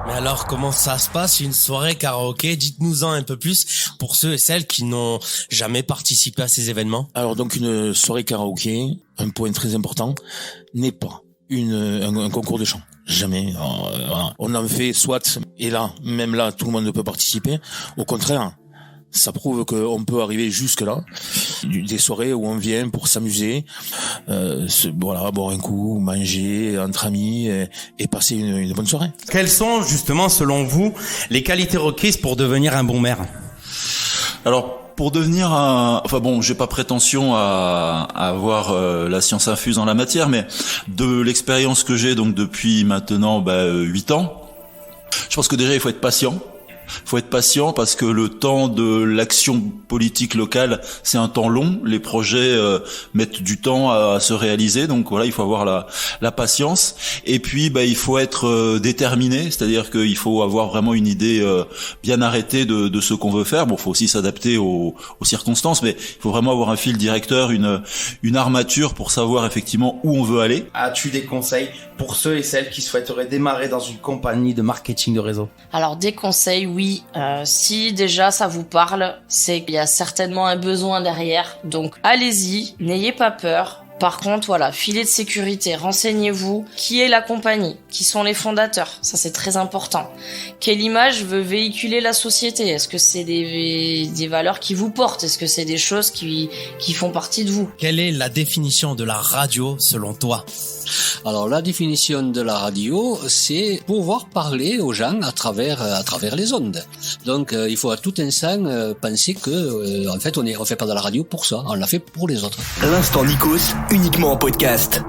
Mais alors, comment ça se passe, une soirée karaoké? Dites-nous-en un peu plus pour ceux et celles qui n'ont jamais participé à ces événements. Alors donc une soirée karaoké, un point très important, n'est pas un concours de chant. Jamais. Voilà. On en fait soit, et là, même là, tout le monde peut participer. Au contraire, ça prouve qu'on peut arriver jusque là. Des soirées où on vient pour s'amuser, boire un coup, manger entre amis et passer une bonne soirée. Quelles sont justement, selon vous, les qualités requises pour devenir un bon maire? Alors, pour devenir j'ai pas prétention à avoir la science infuse en la matière, mais de l'expérience que j'ai donc depuis maintenant 8 ans, je pense que déjà il faut être patient. Faut être patient parce que le temps de l'action politique locale, c'est un temps long. Les projets mettent du temps à se réaliser, donc voilà, il faut avoir la patience. Et puis, il faut être déterminé, c'est-à-dire qu'il faut avoir vraiment une idée bien arrêtée de ce qu'on veut faire. Bon, faut aussi s'adapter aux circonstances, mais il faut vraiment avoir un fil directeur, une armature pour savoir effectivement où on veut aller. As-tu des conseils pour ceux et celles qui souhaiteraient démarrer dans une compagnie de marketing de réseau? Alors des conseils, oui. Si déjà ça vous parle, c'est qu'il y a certainement un besoin derrière. Donc allez-y, n'ayez pas peur. Par contre, voilà, filet de sécurité, renseignez-vous. Qui est la compagnie? Qui sont les fondateurs? Ça, c'est très important. Quelle image veut véhiculer la société? Est-ce que c'est des valeurs qui vous portent? Est-ce que c'est des choses qui font partie de vous? Quelle est la définition de la radio selon toi? Alors la définition de la radio, c'est pouvoir parler aux gens à travers les ondes. Donc il faut à tout instant penser que en fait on fait pas de la radio pour ça, on l'a fait pour les autres. L'instant Nikos, uniquement en podcast.